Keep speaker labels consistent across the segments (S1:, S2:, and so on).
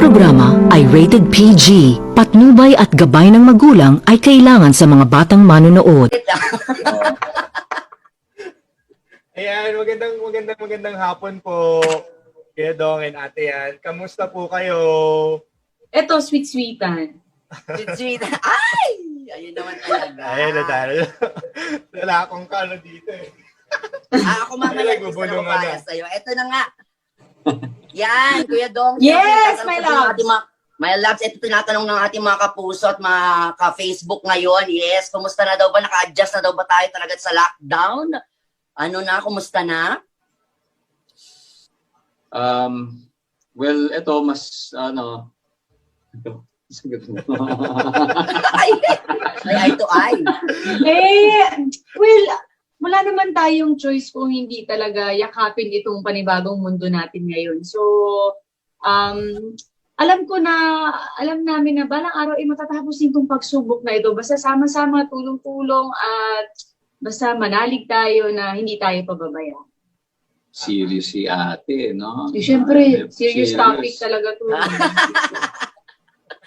S1: programa ay rated PG. Patnubay at gabay ng magulang ay kailangan sa mga batang manonood.
S2: Ayan, magandang hapon po. Kuya Dong and Ate Yan. Kamusta po kayo?
S3: Eto, sweet-sweetan.
S4: Sweet. Ay! Ayun naman talaga.
S2: Ayun na tayo. Wala akong kano dito eh.
S4: Ako mamaya gusto na
S2: Nagbubulungan
S4: mapaya
S2: na.
S4: sa'yo. Eto na nga. Yan, Kuya Dong.
S3: Yes,
S4: Tinatanong
S3: my
S4: ko din ng
S3: loves.
S4: ating my loves, ito tinatanong ng ating mga kapuso at mga ka-Facebook ngayon. Yes, kumusta na daw ba? Naka-adjust na daw ba tayo talaga sa lockdown? Ano na, kumusta na?
S5: Well, ito mas
S4: Ay, eye to eye.
S3: Well, wala naman tayong choice kung hindi talaga yakapin itong panibagong mundo natin ngayon. So, alam namin na balang araw ay matatapos itong pagsubok na ito. Basta sama-sama, tulong-tulong at basta manalig tayo na hindi tayo pababayaan.
S5: serious si ate, no?
S3: Siyempre, serious topic talaga to.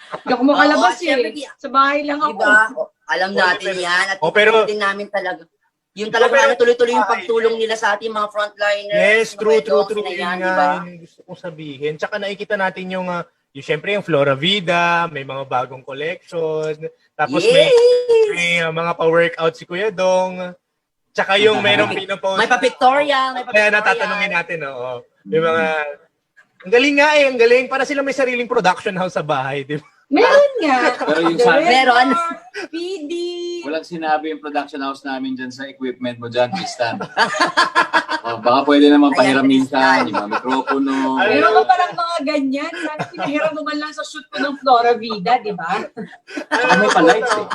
S3: Hindi ako makalabas
S4: syempre,
S3: Sa bahay lang ako.
S4: Diba? Alam natin yan. At
S2: pero-
S4: din namin talaga. Yung talaga tuloy-tuloy yung pagtulong nila sa ating mga frontliners.
S2: Yes, true.
S4: Na
S2: Yun
S4: yan,
S2: nga,
S4: diba?
S2: yun yung gusto kong sabihin. Tsaka nakikita natin yung syempre yung Flora Vida, may mga bagong collection. Tapos
S4: Yes!
S2: may mga pa-workout si Kuya Dong. Tsaka yung merong pinopost.
S4: May pa-pictorial.
S2: Kaya natatanungin natin, oo. May mga... Ang galing nga ang galing. Para sila may sariling production house sa bahay, di ba?
S3: Meron nga.
S5: Pero yung sabi,
S4: Meron.
S3: PD.
S5: walang sinabi yung production house namin dyan sa equipment mo dyan, Tristan. Baka pwede naman pahiram minsan, yung mga mikropono.
S2: Ay,
S3: Meron ka parang mga ganyan. Sana pinahiram mo man lang sa shoot ko ng Flora Vida, di ba?
S5: Tsaka may pa-lights eh.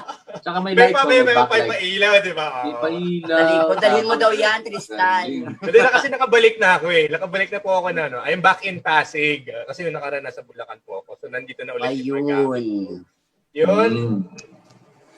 S5: Tsaka may lights
S2: May
S5: may
S2: pa-ilaw,
S5: backlight.
S2: di ba?
S5: May
S2: Oo.
S5: pailaw.
S4: Dalhin mo daw yan, Tristan.
S2: Hindi na kasi nakabalik na ako eh. Nakabalik na po ako na, no? I'm back in Pasig. Kasi yung nakaraan nasa Bulacan po ako. So, nandito na ulit yung pagkakas.
S4: Ayun.
S2: Yun.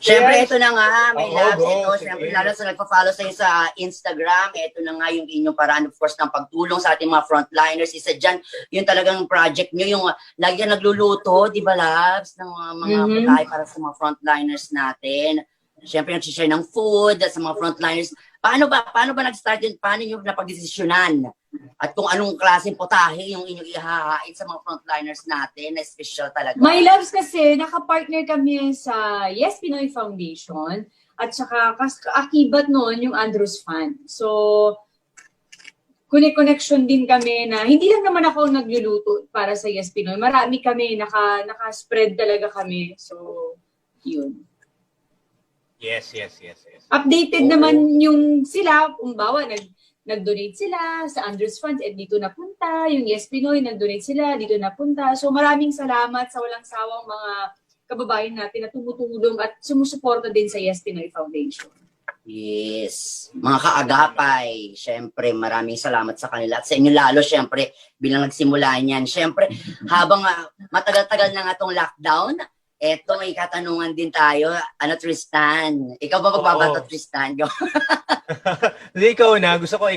S4: Siyempre,
S2: Yes.
S4: ito na nga, may
S2: Oo,
S4: loves.
S2: go.
S4: Ito,
S2: Sige.
S4: siyempre, lalo sa nagpa-follow sa'yo sa Instagram, ito na nga yung inyong paraan, of course, ng pagtulong sa ating mga frontliners. Isa dyan, yung talagang project nyo, yung lagi yan nagluluto, di ba, loves, ng mga pagkain para sa mga frontliners natin. Siyempre, nag-share ng food sa mga frontliners. Paano ba nag-start yun? Paano yung napag-desisyonan? At kung anong klaseng potahe yung inyong ihahain sa mga frontliners natin na special talaga?
S3: My loves kasi, nakapartner kami sa Yes Pinoy Foundation at saka akibat noon yung Andrews Fund. So, connection din kami na hindi lang naman ako nagluluto para sa Yes Pinoy. Marami kami, naka-spread talaga kami. So, yun.
S2: Yes.
S3: Updated naman yung sila, kung bawa, nag-donate sila sa Andrews Funds, dito napunta. Yung Yes Pinoy, nag-donate sila, dito napunta. So maraming salamat sa walang sawang mga kababayan natin na tumutulong at sumusuporta din sa Yes Pinoy Foundation.
S4: Yes. Mga kaagapay, syempre maraming salamat sa kanila. At sa inyo lalo, syempre, bilang nagsimula niyan. Syempre, habang matagal-tagal na nga itong lockdown, eto may katanungan din tayo. Ano, Tristan? Ikaw ba magbabato,
S2: Oo.
S4: Tristan?
S2: Hindi, ikaw na. Gusto ko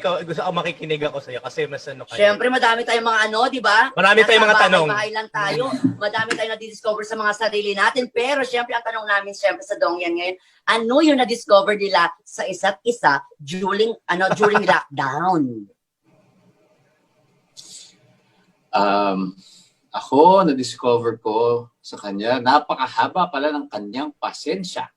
S2: makikinig ako sa'yo kasi mas ano kayo.
S4: Syempre, madami tayong mga ano, di ba?
S2: Marami tayong mga
S4: Nasa
S2: tanong.
S4: bahay lang tayo. Madami tayong na-discover sa mga sarili natin. Pero syempre, ang tanong namin syempre sa Dongyan ngayon, ano yung na-discover nila sa isa't isa during lockdown?
S5: Ako, na-discover ko sa kanya, napakahaba pala ng kanyang pasensya.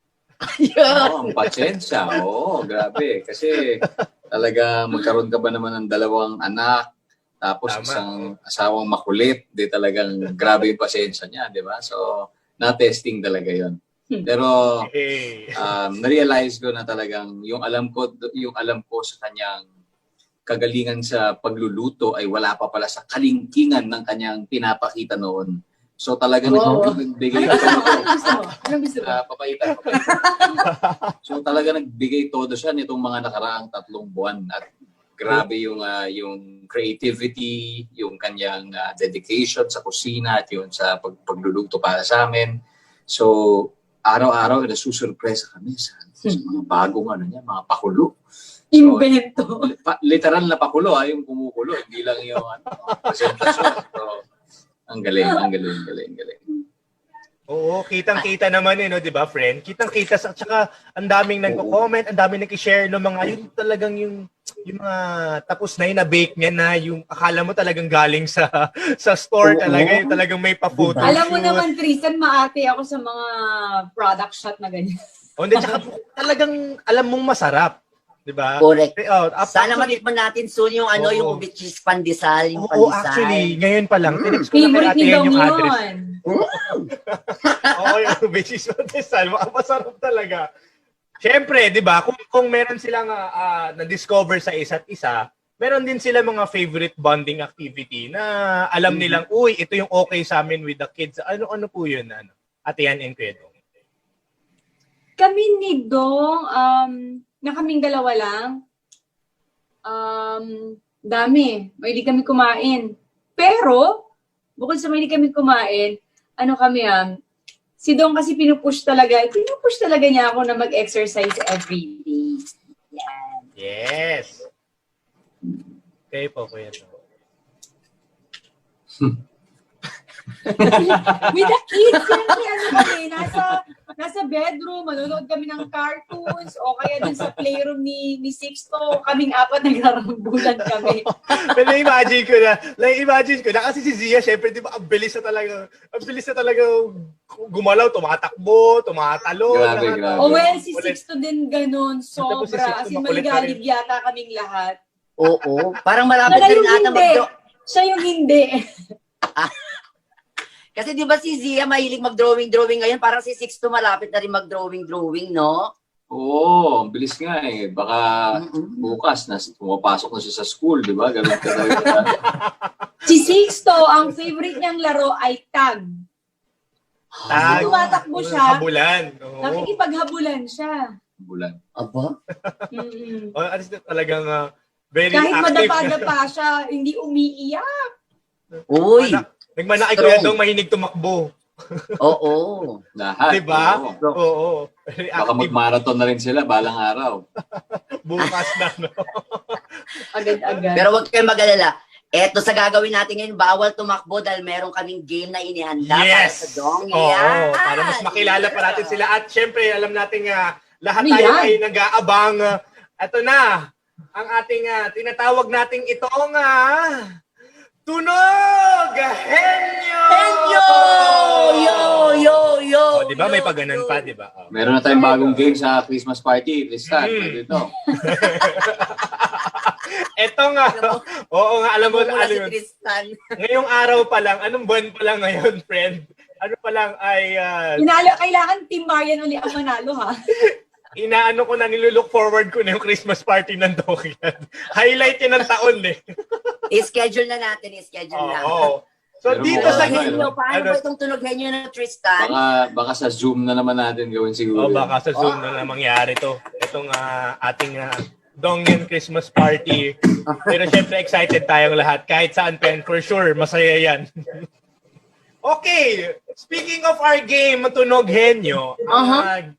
S5: Ang pasensya. Oo, grabe. Kasi talaga magkaroon ka ba naman ng dalawang anak, tapos
S2: Tama.
S5: isang asawang makulit, di talagang grabe yung pasensya niya, di ba? So, na-testing talaga yon. Pero
S2: Okay.
S5: na-realize ko na talagang yung alam ko sa kanyang kagalingan sa pagluluto ay wala pa pala sa kalingkingan ng kanyang pinapakita noon. So talagang nagbigay
S3: Anong gusto mo?
S5: papaitan. So talaga nagbigay todo siya nitong mga nakaraang 3 buwan at grabe yung creativity, yung kanyang dedication sa kusina at yung sa pagluluto para sa amin. So araw-araw nasusurpresa kami sa mga bagong mga pakulo.
S3: Invento.
S5: Literal na pakulo, yung kumukulo, hindi lang yung presentasyon. So, Ang galing, ang galing, galing, galing.
S2: Oo, kitang-kita naman no, 'di ba, friend? Kitang-kita at saka ang daming nagko-comment, ang daming nag-share ng mga yun talagang yung mga tapos na na bake niya na yung akala mo talagang galing sa store talaga, yung talagang may pa-photo.
S3: Alam mo naman, Tristan, maate ako sa mga product shot na ganyan.
S2: O hindi, tsaka talagang alam mong masarap, 'di ba?
S4: Correct.
S2: Actually,
S4: Sana matikman natin soon yung
S2: Oo.
S4: yung ube cheese pandesal, yung
S2: Oo,
S4: pandesal.
S2: actually, ngayon pa lang, tinext ko na kay
S3: Favorite
S2: ate
S3: ni
S2: yan
S3: Dong
S2: yung address.
S3: yun.
S2: Oo, yung ube cheese pandesal, masarap talaga. Siyempre, 'di ba? Kung meron silang na-discover sa isa't isa, meron din sila mga favorite bonding activity na alam nilang, uy, ito yung okay sa amin with the kids. Ano po 'yun, Ate Yan and Kuya Dong?
S3: Kami ni Dong, na kaming dalawa lang, dami. Mahilig kami kumain. Pero, bukod sa mahilig kami kumain, si Dong kasi pinupush talaga niya ako na mag-exercise every day. Yan.
S2: Yes. Okay po, Kuya Dong.
S3: With the kids, siyempre, kami, nasa bedroom, manonood kami ng cartoons, o kaya dun sa playroom ni Sixto, kaming apat naglarambulan kami.
S2: Pero imagine ko na kasi si Zia, syempre, di ba, ang bilis na talaga gumalaw, tumatakbo, tumatalo.
S5: Grabe, grabe.
S3: O well, si Sixto din ganun,
S2: Tapos si
S3: sobra.
S2: Sixto
S3: As in,
S2: makulit na rin.
S3: maligalig yata kaming lahat.
S4: Oo. Parang malapit na
S3: Wala
S4: rin
S3: yung
S4: ata
S3: hindi. Siya yung hindi.
S4: Kasi di ba si Zia mahilig mag-drawing ngayon, parang si Sixto malapit na rin mag-drawing, no?
S5: Oo, ang bilis nga eh. Baka bukas, pumapasok na siya sa school, di ba? Ganun ka talaga.
S3: Si Sixto, ang favorite niyang laro ay tag.
S2: Tag.
S3: Tumatakbo siya.
S2: Habulan. Oo.
S3: Nakikipaghabulan siya.
S5: Bulan.
S4: Aba?
S3: Mm-mm.
S2: At least talagang very
S3: Kahit
S2: active.
S3: madapa-dapa siya, hindi umiiyak.
S4: Uy!
S2: Nagmana kay
S4: Strong.
S2: Kuya Dong, mahinig tumakbo.
S4: Oo.
S5: Lahat.
S2: Diba?
S5: Oo.
S2: Oo. Very
S5: Baka
S2: active.
S5: mag-marathon na rin sila balang araw.
S2: Bukas na, no?
S3: Agad-agad.
S4: Pero huwag kayong mag-alala. Eto sa gagawin natin ngayon, bawal tumakbo dahil meron kaming game na inihanda para sa
S2: Yes!
S4: Dong.
S2: Oo,
S4: Yan.
S2: para mas makilala pa natin sila. At syempre, alam natin lahat
S3: Ano
S2: tayo
S3: yan?
S2: ay nag-aabang. Ito na, ang ating tinatawag nating itong Tunog Henyo!
S4: Henyo! Yo!
S2: Oh, di ba may pagganan pa, di ba? Oh.
S5: Meron na tayong bagong game sa Christmas party, Tristan. Pwede ito.
S2: Ito nga, oo nga, alam mo,
S4: Mula si
S2: yun.
S4: Tristan.
S2: Ngayong araw pa lang, anong buwan pa lang ngayon, friend? Ano pa lang ay,
S3: Kailangan Team Marian uli ang manalo, ha?
S2: inaano ko na, nilulook forward ko na yung Christmas party ng Dokyan. Highlight yun ng taon eh.
S4: I-schedule na natin, na.
S2: Oo. So
S5: Pero
S2: dito
S5: mukhang
S2: sa
S4: Henyo, paano
S2: ano-
S4: ba itong tunog henyo ng Tristan?
S5: Baka sa Zoom na naman natin gawin siguro.
S2: baka sa Zoom na mangyari to. Itong ating Dongyan Christmas party. Pero syempre excited tayong lahat. Kahit saan pa yan, for sure, masaya yan. Okay, speaking of our game, Tunog Henyo, ang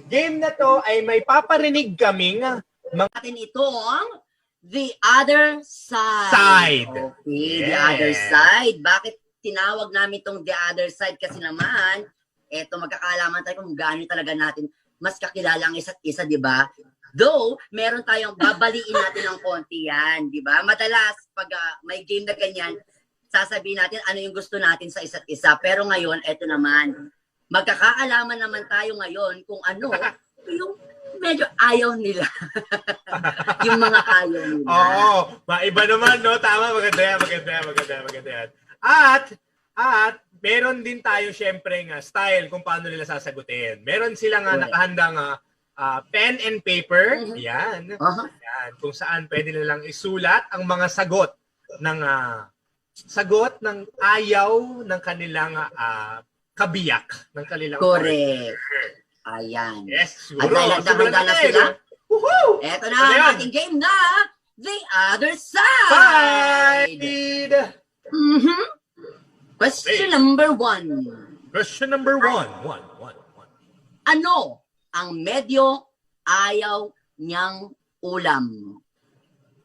S2: game na to ay may paparinig kaming
S4: Natin itong The Other Side.
S2: Side.
S4: Okay, The
S2: Yes.
S4: Other Side. Bakit tinawag namin itong The Other Side? Kasi naman, eto magkakaalaman tayo kung gaano talaga natin mas kakilala ang isa't isa, di ba? Though, meron tayong babaliin natin ng konti yan, di ba? Madalas, pag may game na ganyan, sasabihin natin ano yung gusto natin sa isa't isa. Pero ngayon, eto naman, magkakaalaman naman tayo ngayon kung ano yung medyo ayaw nila. Yung mga ayaw nila.
S2: Oo, maiba naman, no? Tama, maganda yan. At meron din tayo syempre nga style kung paano nila sasagutin. Meron silang nakahandang pen and paper. Yan. Yan. Kung saan pwede nilang isulat ang mga sagot ng ayaw ng kanilang kabiyak ng kanilang
S4: Correct. Ayan.
S2: Yes,
S4: At
S2: siguro.
S4: dahil handa na sila, eto na
S2: Ano
S4: ang
S2: yan?
S4: ating game na The Other Side.
S2: Side!
S4: Question number 1.
S2: Question number 1.
S4: Ano ang medyo ayaw niyang ulam?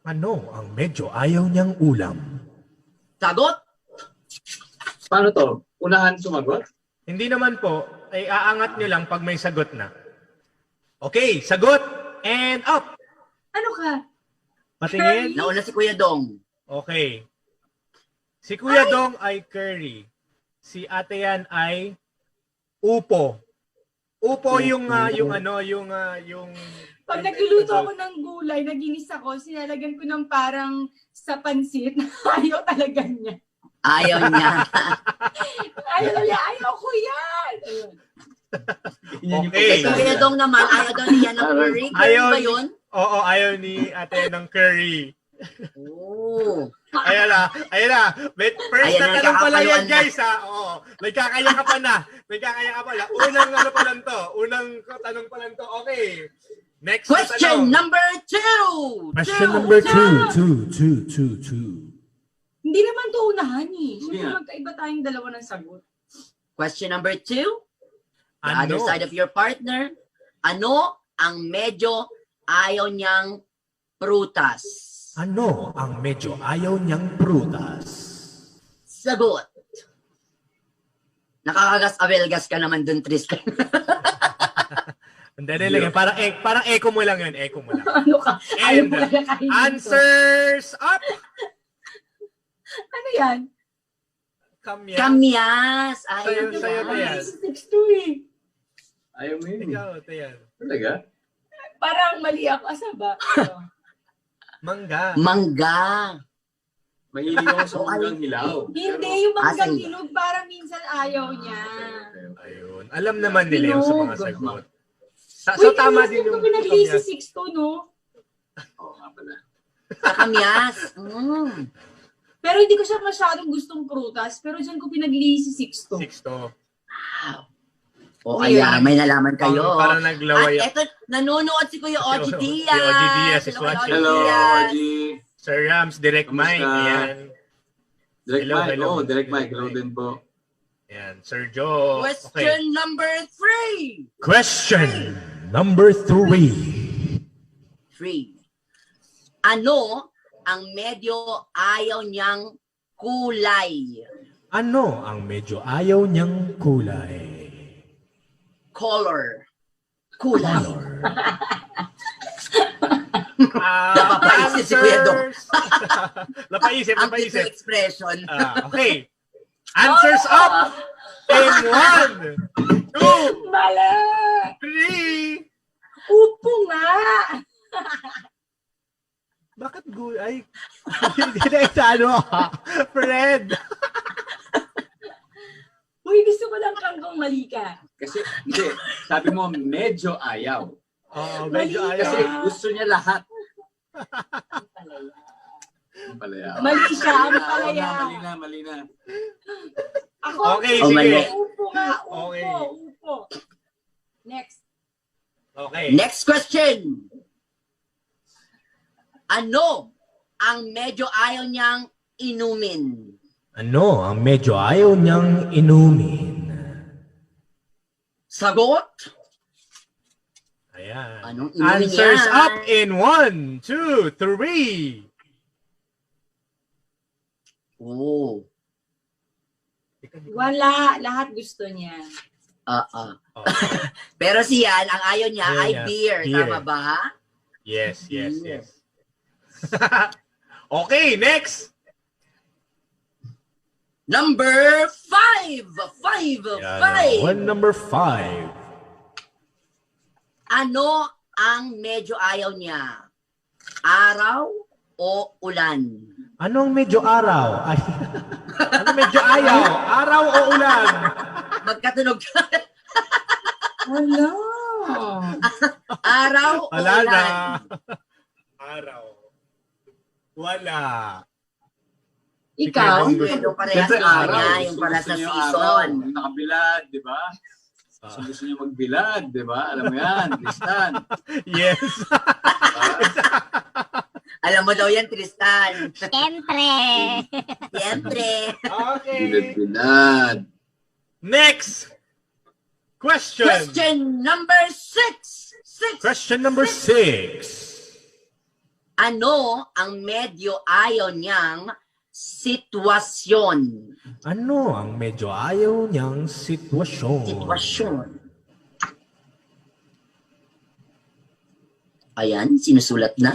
S2: Ano ang medyo ayaw niyang ulam?
S4: Sagot?
S5: Paano to? Unahan sumagot?
S2: Hindi naman po. Ay aangat nyo lang pag may sagot na. Okay, sagot and up.
S3: Ano ka?
S2: Patingin.
S4: Nauna si Kuya Dong.
S2: Okay. Si Kuya Dong ay curry. Si Ate Yan ay upo. Upo yung
S3: Pag nagluluto ako ng gulay, naginis ako, sinalagyan ko ng parang sa pansit. Ayaw talaga niya.
S4: Ayaw niya.
S3: Ayaw ko yan! Ayun.
S2: Okay.
S4: Si Kuya Dong naman, ayaw daw niya ng curry. Curry
S2: Ayaw
S4: ba
S2: ni-
S4: yun?
S2: Oo, ayaw ni Ate ng curry.
S4: Oo.
S2: Ayan na. First
S4: Ayan
S2: na
S4: na,
S2: tanong pala yan,
S4: kakapayuan na.
S2: guys, ha? Oo. Nagkakaya ka pa na. Unang ano pa lang to. Unang tanong pa lang to. Okay. Next na
S4: Question
S2: tanong.
S4: number 2.
S2: Question number 2.
S3: Hindi naman to unahan eh.
S5: Hindi
S3: Siyempre
S5: nga.
S3: magkaiba tayong dalawa ng sagot.
S4: Question number 2. The
S2: Ano?
S4: other side of your partner. Ano ang medyo ayaw niyang prutas?
S2: Ano ang medyo ayaw niyang prutas?
S4: Sagot. Nakakagas-abelgas ka naman dun, Tristan.
S2: Hindi lang. Parang echo mo lang yun. Echo mo lang.
S3: Ano ka? Ayaw
S2: And
S3: mo talaga kainin to.
S2: answers up!
S3: Ano yan?
S2: Kamyan.
S4: Kamyas. Ayaw
S2: Sa'yo to
S4: niya.
S2: yan.
S3: 6'2" eh.
S5: Ayaw mo yun.
S2: Ikaw, ito yan.
S5: Talaga?
S3: Parang mali ako. Asa ba?
S2: Mangga.
S4: Mangga.
S5: Mahilig ako sa manggang hilaw.
S3: Hindi, yung manggang
S4: Asan?
S3: hinog parang minsan ayaw niya.
S2: Ayun. Alam naman nila yung sa mga
S3: Hinog.
S2: sagot. So tama din yung
S3: Kung nag-lazy
S2: kamyas.
S3: 6'2", no?
S5: Oo nga pala.
S4: Sa kamyas. Mm.
S3: Pero hindi ko siya masyadong gustong prutas. Pero dyan ko pinag-lazy 6'2".
S2: 6 to.
S4: O ayan, may nalaman kayo.
S2: Parang
S4: At
S2: naglaway.
S4: eto, nanonood si Kuya Oji
S2: Si
S4: Diaz.
S2: Oji Diaz is
S4: Hello,
S2: watching.
S4: Kuya
S5: Hello,
S4: Diaz.
S5: Oji.
S2: Sir Rams, Direct
S5: Kamusta?
S2: Mike. Ayan.
S5: Direct
S2: Hello,
S5: Mike.
S2: hello.
S5: Oh, Direct Mike.
S2: Direct
S5: Hello
S2: Mike.
S5: din po.
S2: Ayan. Sir Joe.
S4: Question
S2: Okay.
S4: number 3.
S2: Question number 3.
S4: 3. Ano ang medyo ayaw niyang kulay?
S2: Ano ang medyo ayaw niyang kulay?
S4: Color. Kulay.
S2: Napapaisip
S4: Napapaisip si Kuya Dong.
S2: Napaisip,
S4: Ang picture
S2: napaisip.
S4: expression.
S2: Okay. Answers up in 1, 2,
S3: Mali!
S2: 3.
S3: Upo nga!
S2: Bakit ay hindi na itano Fred.
S3: Uy, gusto ko lang kangkong mali ka.
S5: Kasi, hindi. Sabi mo, medyo ayaw.
S2: Oo, medyo
S3: Mali
S2: ayaw.
S5: Kasi gusto niya lahat. Ang palaya.
S3: Mali siya, ang
S5: Oo
S3: palaya.
S5: nga, mali na.
S3: Ako,
S2: Okay,
S4: Oh,
S2: sige.
S4: mali.
S3: upo nga, upo,
S2: Okay.
S3: upo. Next.
S2: Okay.
S4: Next question. Ano ang medyo ayaw niyang inumin?
S2: Ano ang medyo ayaw niyang inumin?
S4: Sagot?
S2: Ayan.
S4: Anong inumin
S2: Answers
S4: yan?
S2: up in 1, 2, 3.
S4: Oo.
S3: Wala, lahat gusto niya.
S4: Oo.
S2: Oh,
S4: Pero siyan, ang ayaw niya
S2: Ayaw
S4: ay
S2: niya.
S4: beer.
S2: Beer.
S4: Tama ba?
S2: yes, yes,
S4: Yes.
S2: yes. Okay, next.
S4: Number 5. 5.
S2: Number 5.
S4: Ano ang medyo ayaw niya? Araw o ulan?
S2: Ano ang medyo araw? Ay, ano medyo ayaw? Araw o ulan?
S4: Magkatunog ka.
S3: Wala.
S4: Araw o
S2: Wala
S4: ulan?
S2: na. Araw. Wala.
S3: Ikaw?
S4: Yung parehas
S5: Siyempre,
S4: lang
S5: araw.
S4: niya, yung para
S5: Gusto
S4: sa
S5: niya
S4: season.
S5: araw. Yung nakabilad, di ba? Gusto niya magbilad, di ba? Alam mo yan, Tristan.
S2: Yes.
S4: Alam mo daw yan, Tristan.
S6: Siyempre.
S4: Siyempre.
S2: Okay.
S5: Bilad-bilad.
S2: Next. Question.
S4: Question number 6.
S2: Question number 6.
S4: Ano ang medyo ayaw niyang sitwasyon.
S2: Ano ang medyo ayaw niyang sitwasyon?
S4: Sitwasyon. Ayan, sinusulat na.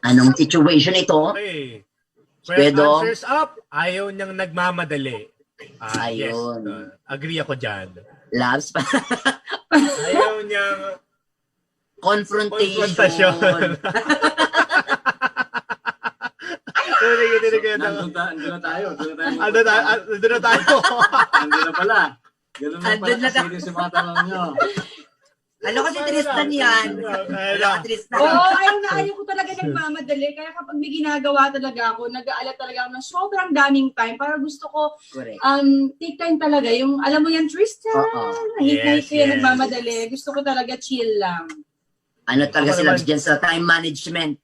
S4: Anong situation ito?
S2: Okay.
S4: Pwedong-
S2: Answers up. Ayaw niyang nagmamadali. Yes.
S4: Ayun.
S2: Agree ako dyan.
S4: Labs pa.
S2: Ayaw niyang
S4: Confrontation.
S2: konfrontasyon.
S5: Nandun na tayo.
S2: Ano na tayo?
S5: Nandun na pala. Ganun na
S4: Andun
S5: pala
S4: na
S5: kasi yung mga tanong nyo.
S4: Ano kasi Tristan yan? Ano ka Tristan?
S3: Oo, ayaw ko talaga nagmamadali. Kaya kapag may ginagawa talaga ako, nag-aalat talaga ako ng sobrang daming time. Para gusto ko,
S4: Correct.
S3: take time talaga. Yung, alam mo yan, Tristan,
S4: Oo.
S3: hate ko yan
S2: Yes.
S3: nagmamadali. Gusto ko talaga chill lang.
S4: Ano talaga
S2: Ako
S4: sila
S2: naman.
S4: dyan sa time management?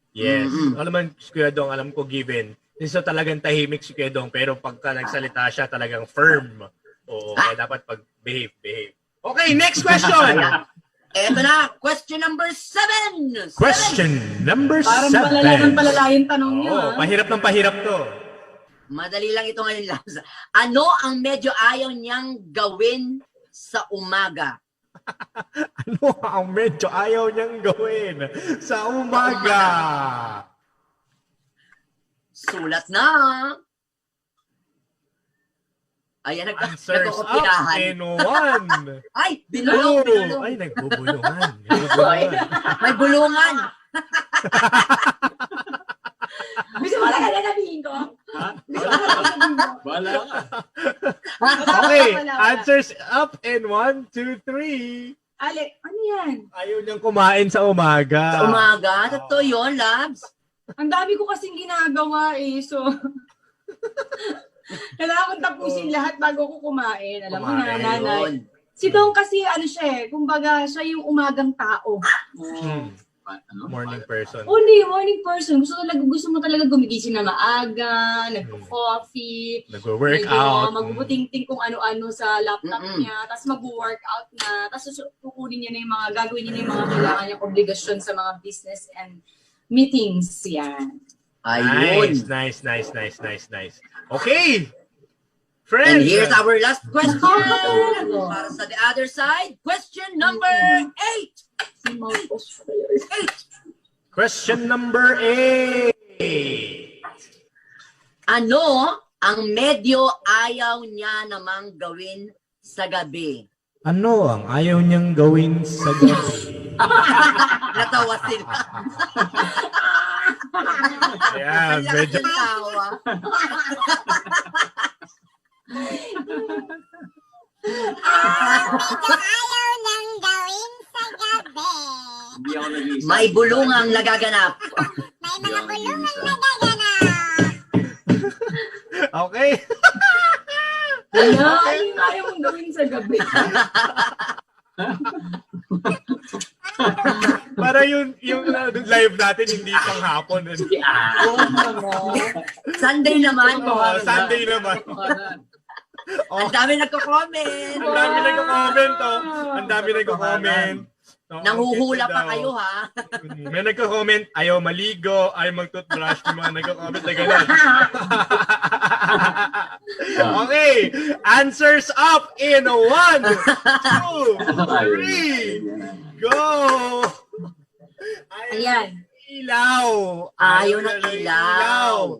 S2: Yes.
S4: Mm-mm.
S2: Alam mo, si Kuya Dong, alam ko given. Isa talagang tahimik si Kuya Dong, pero pagka nagsalita siya, talagang firm. Oo, kaya dapat behave. Okay, next question!
S4: Eto na, question number 7.
S2: Question number
S3: Parang
S2: 7.
S3: palala yung tanong niyo.
S2: Oo, pahirap ng pahirap to.
S4: Madali lang ito ngayon, Labs. Ano ang medyo ayaw niyang gawin sa umaga?
S2: Ano ang medyo ayaw niyang gawin sa umaga?
S4: Sulat na. Ayan,
S2: Answers up
S4: nagkukopinahan.
S2: in 1.
S4: Ay, binulong, binulong.
S2: Ay, nagbubulungan.
S4: May bulungan.
S3: Gusto mo talaga sabihin ko?
S5: Bahala ka.
S2: Okay,
S3: Wala.
S2: answers up in 1, 2, 3.
S3: Ale, ano yan?
S2: Ayaw niyang kumain sa umaga.
S4: Sa umaga, totoo yun, Labs.
S3: Ang dami ko kasing ginagawa eh. So, kailangan kong tapusin lahat bago ko kumain. Alam mo na,
S2: Kumain.
S3: nanay.
S4: Yun.
S3: Si Dong kasi, ano siya eh, kumbaga, siya yung umagang tao.
S5: Ano?
S2: Morning person.
S3: Only morning person. Gusto mo talaga gumigising na maaga, nagko-coffee,
S2: Nagwo-workout.
S3: magbubuting-ting kung ano-ano sa laptop
S4: Mm-mm.
S3: niya, tapos mag-workout na, tapos kukunin niya na yung mga, gagawin niya na yung mga kailangan niyang obligasyon sa mga business and meetings. Yan.
S4: Ayun.
S2: Nice. Okay.
S4: And
S2: Friends.
S4: here's our last question.
S3: Oh.
S4: Para sa the other side, question number 8.
S3: Si Marcos.
S2: Question number 8.
S4: Ano ang medyo ayaw niya namang gawin sa gabi?
S2: Ano ang ayaw niyang gawin sa gabi?
S4: Natawa sila.
S2: Ayan,
S4: Kanya
S2: medyo...
S4: kasing tawa.
S6: Ayaw nang gawin sa gabi.
S5: Hindi ako nag-iisa.
S4: May bulungang nagaganap.
S6: May
S5: Hindi
S6: mga
S5: ako
S6: bulungan
S5: nag-iisa.
S6: nagaganap.
S2: Okay.
S3: Ano? Ano ayaw mong gawin sa gabi?
S2: Para yung live natin hindi pang hapon.
S4: Sunday naman.
S2: Oo, Sunday naman.
S4: Ang dami nagko-comment.
S2: Ang dami nagko-comment, oh. Ang dami nagko-comment. Oo,
S4: Nanghuhula
S2: kasi
S4: pa
S2: daw.
S4: kayo, ha?
S2: May nagko-comment, ayaw maligo, ayaw mag-toothbrush, yung mga nagko-comment na gano'n. Okay, answers up in 1, 2, 3, go!
S3: Ayan.
S2: Ilaw.
S4: Ayaw ng ilaw.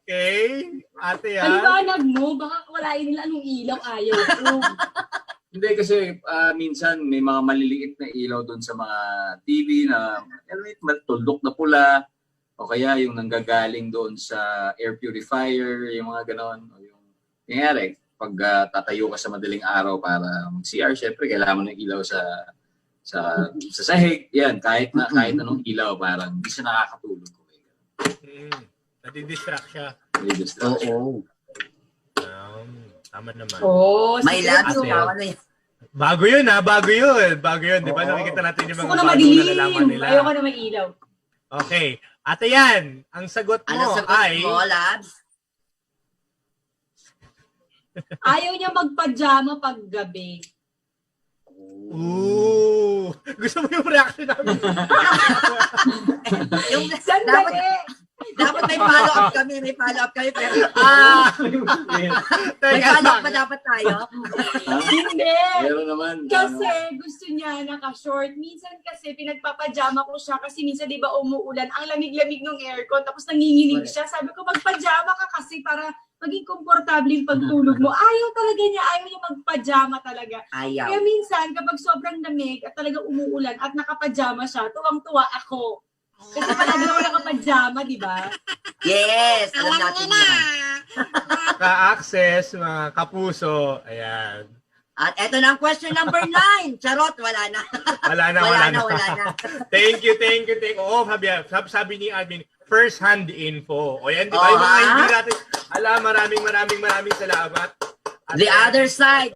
S2: Okay, ate
S3: Paliwanag mo, baka walain nila anong ilaw ayaw ko.
S5: Hindi kasi minsan may mga maliliit na ilaw doon sa mga TV na tuldok na pula o kaya yung nanggagaling doon sa air purifier, yung mga ganon. O yung nangyari, pag tatayo ka sa madaling araw para mag-CR, syempre kailangan mo ng ilaw sa sahig. Yan, kahit anong ilaw, parang hindi siya nakakatulog.
S2: Nadidistract siya.
S5: May distraction.
S4: Oo.
S2: Tama naman.
S3: Oh,
S4: May
S3: sige.
S4: labs
S2: Ate.
S4: na. Ano yan?
S2: Bago yun ha, bago yun. Di ba
S5: Oo.
S2: nakikita natin yung
S3: Gusto
S2: mga
S3: ko na
S2: bagong
S3: madilim.
S2: nalalaman nila.
S3: Ayaw ko na may ilaw.
S2: Okay. Ate yan, ang sagot mo
S4: Ano sagot
S2: ay...
S4: mo, labs?
S3: Ayaw niya magpajama pag gabi.
S2: Ooh! Gusto mo yung reaction namin?
S4: Yung,
S3: Sandali!
S4: Dapat may follow-up kami, pero may
S2: Teka
S4: follow-up
S2: lang.
S4: pa dapat tayo.
S3: Hindi.
S5: Meron naman.
S3: Kasi gusto niya naka-short. Minsan kasi pinagpapajama ko siya kasi minsan di ba umuulan. Ang lamig-lamig ng aircon tapos nanginginig siya. Sabi ko magpajama ka kasi para maging komportable yung pagtulog mo. Ayaw talaga niya. Ayaw niya magpajama talaga.
S4: Ayaw.
S3: Kaya minsan kapag sobrang lamig at talaga umuulan at nakapajama siya, tuwang-tuwa ako. Kasi palagi ako nakapajama, di ba?
S4: Yes, alam
S6: Alam
S4: natin
S6: niyo na.
S4: yan.
S2: Ka-access, mga kapuso. Ayan.
S4: At eto na ang question number 9. Charot, wala na.
S2: Wala na.
S4: Wala na.
S2: Thank you. Oo, sabi ni admin, first-hand info. O yan, di ba?
S4: Oh,
S2: Yung mga
S4: ha?
S2: hindi natin alam, maraming salamat. At,
S4: The other side.